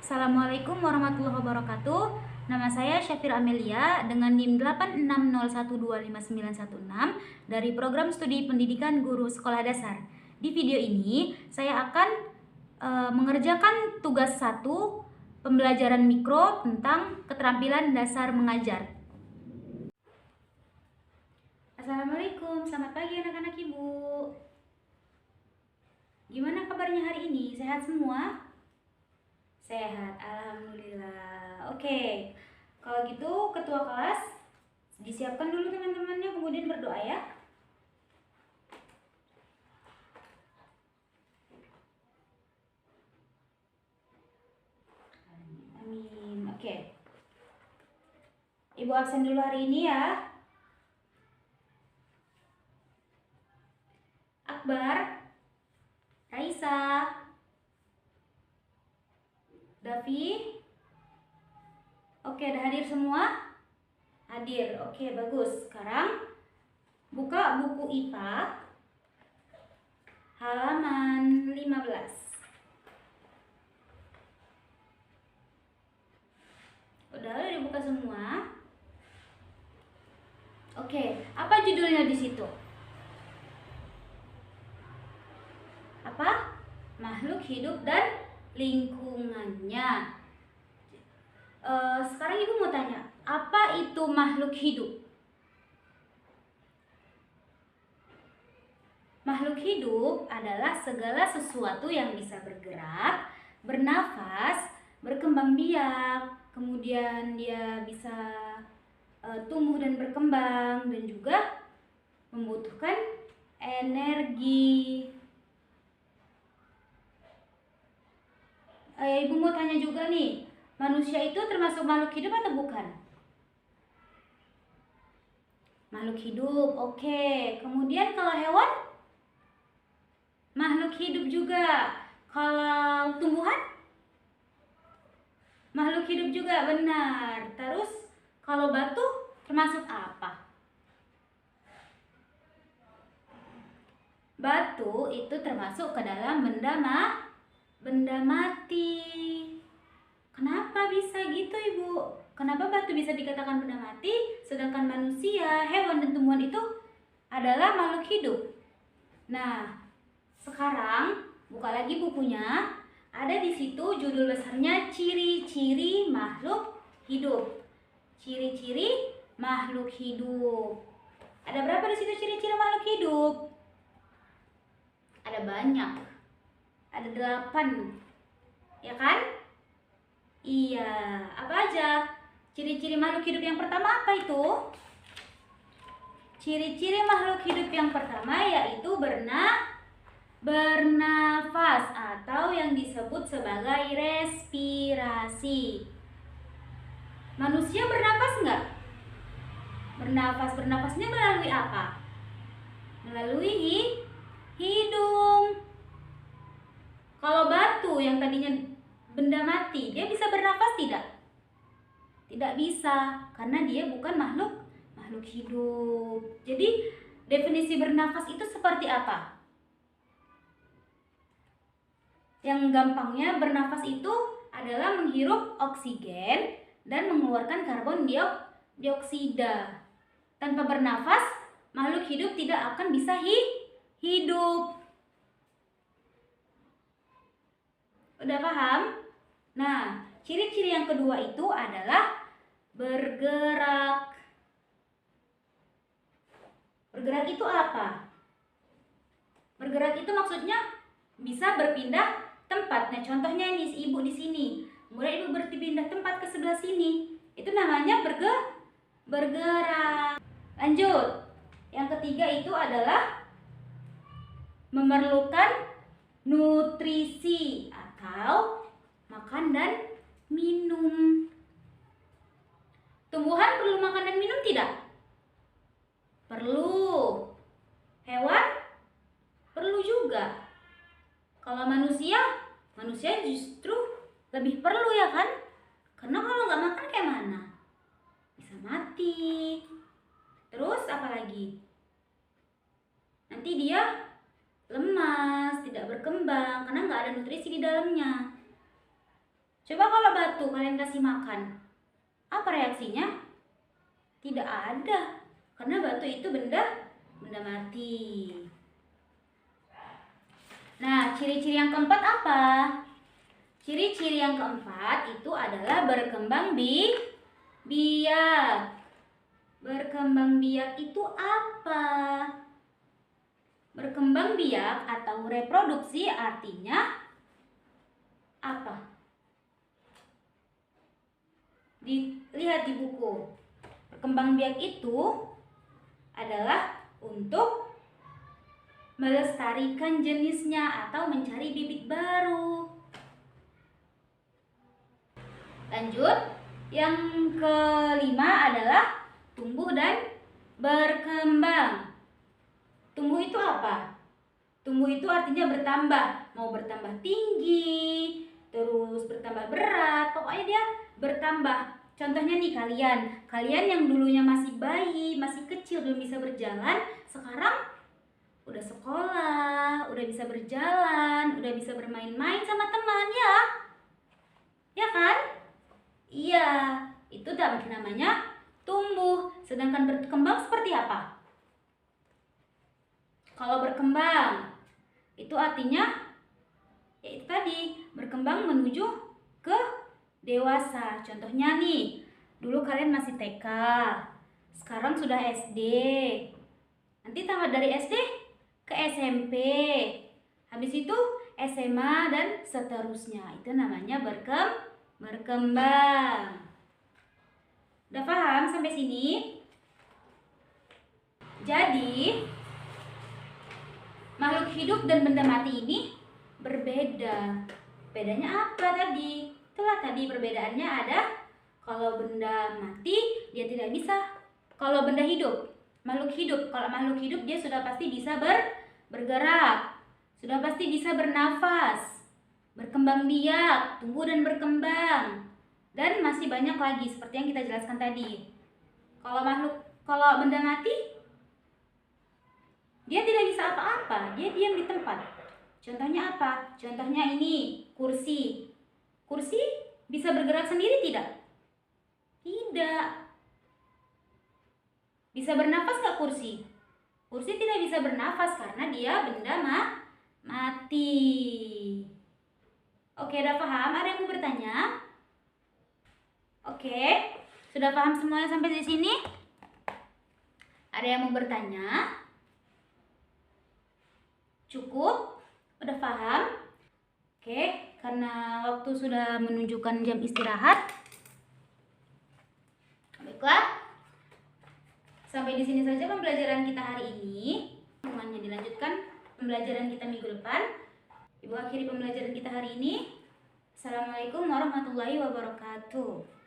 Assalamualaikum warahmatullahi wabarakatuh. Nama saya Syafira Amelia dengan NIM 860125916 dari Program Studi Pendidikan Guru Sekolah Dasar. Di video ini saya akan mengerjakan tugas 1 pembelajaran mikro tentang keterampilan dasar mengajar. Assalamualaikum, selamat pagi anak-anak ibu. Gimana kabarnya hari ini? Sehat semua? Sehat, alhamdulillah. Oke, kalau gitu ketua kelas disiapkan dulu teman-temannya, kemudian berdoa ya. Amin. Oke. Ibu absen dulu hari ini ya. Akbar, Raisa, Davi. Oke, udah hadir semua? Hadir. Oke, bagus. Sekarang buka buku IPA halaman 15. Udah dibuka semua? Oke, apa judulnya di situ? Apa? Makhluk hidup dan lingkungannya. Sekarang ibu mau tanya, apa itu makhluk hidup? Makhluk hidup adalah segala sesuatu yang bisa bergerak, bernafas, berkembang biak, kemudian dia bisa tumbuh dan berkembang, dan juga membutuhkan energi. Ibu mau tanya juga nih, manusia itu termasuk makhluk hidup atau bukan? Makhluk hidup, oke. Kemudian kalau hewan? Makhluk hidup juga. Kalau tumbuhan? Makhluk hidup juga, benar. Terus kalau batu termasuk apa? Batu itu termasuk ke dalam benda mati. Kenapa bisa gitu ibu? Kenapa batu bisa dikatakan benda mati, sedangkan manusia, hewan, dan tumbuhan itu adalah makhluk hidup? Nah, sekarang buka lagi bukunya. Ada di situ judul besarnya ciri-ciri makhluk hidup. Ciri-ciri makhluk hidup. Ada berapa di situ ciri-ciri makhluk hidup? Ada banyak. Ada 8. Ya kan? Iya, apa aja? Ciri-ciri makhluk hidup yang pertama apa itu? Ciri-ciri makhluk hidup yang pertama yaitu bernafas atau yang disebut sebagai respirasi. Manusia bernafas enggak? Bernafasnya melalui apa? Melalui hidung. Kalau batu yang tadinya benda mati, dia bisa bernafas tidak? Tidak bisa, karena dia bukan makhluk hidup. Jadi definisi bernafas itu seperti apa? Yang gampangnya, bernafas itu adalah menghirup oksigen dan mengeluarkan karbon dioksida. Tanpa bernafas, makhluk hidup tidak akan bisa hidup. Udah paham? Nah, ciri-ciri yang kedua itu adalah bergerak. Bergerak itu apa? Bergerak itu maksudnya bisa berpindah tempat. Nah, contohnya ini ibu di sini. Kemudian ibu berpindah tempat ke sebelah sini. Itu namanya bergerak. Lanjut. Yang ketiga itu adalah memerlukan nutrisi atau makan dan minum. Tumbuhan perlu makan dan minum tidak? Perlu. Hewan perlu juga. Kalau manusia justru lebih perlu ya kan? Karena kalau nggak makan kayak mana? Bisa mati. Terus apa lagi? Nanti dia lemas, tidak berkembang karena nggak ada nutrisi di dalamnya. Coba kalau batu kalian kasih makan, apa reaksinya? Tidak ada, karena batu itu benda mati. Nah, ciri-ciri yang keempat apa? Ciri-ciri yang keempat itu adalah berkembang biak. Berkembang biak itu apa? Berkembang biak atau reproduksi artinya apa? Dilihat di buku. Berkembang biak itu adalah untuk melestarikan jenisnya atau mencari bibit baru. Lanjut, yang kelima adalah tumbuh dan berkembang. Tumbuh itu apa? Tumbuh itu artinya bertambah, mau bertambah tinggi, terus bertambah berat, pokoknya dia bertambah. Contohnya nih kalian yang dulunya masih bayi, masih kecil, belum bisa berjalan, sekarang udah sekolah, udah bisa berjalan, udah bisa bermain-main sama teman ya. Ya kan? Iya, itu namanya tumbuh. Sedangkan berkembang seperti apa? Kalau berkembang, itu artinya yaitu tadi, berkembang menuju ke dewasa. Contohnya nih, dulu kalian masih TK, sekarang sudah SD. Nanti tamat dari SD ke SMP, habis itu SMA dan seterusnya. Itu namanya berkembang. Udah paham sampai sini? Jadi, makhluk hidup dan benda mati ini berbeda. Bedanya apa tadi? Itulah tadi perbedaannya ada kalau benda mati dia tidak bisa. Kalau benda hidup, makhluk hidup, kalau makhluk hidup dia sudah pasti bisa bergerak, sudah pasti bisa bernafas, berkembang biak, tumbuh dan berkembang, dan masih banyak lagi seperti yang kita jelaskan tadi. Kalau benda mati, dia tidak bisa apa-apa, dia diam di tempat. Contohnya apa? Contohnya ini, kursi. Kursi bisa bergerak sendiri tidak? Tidak. Bisa bernafas nggak kursi? Kursi tidak bisa bernafas karena dia benda mati. Oke, udah paham? Ada yang mau bertanya? Oke, sudah paham semuanya sampai di sini? Ada yang mau bertanya? Cukup? Udah paham? Oke, karena waktu sudah menunjukkan jam istirahat. Baiklah. Sampai di sini saja pembelajaran kita hari ini. Semuanya dilanjutkan pembelajaran kita minggu depan. Ibu akhiri pembelajaran kita hari ini. Assalamualaikum warahmatullahi wabarakatuh.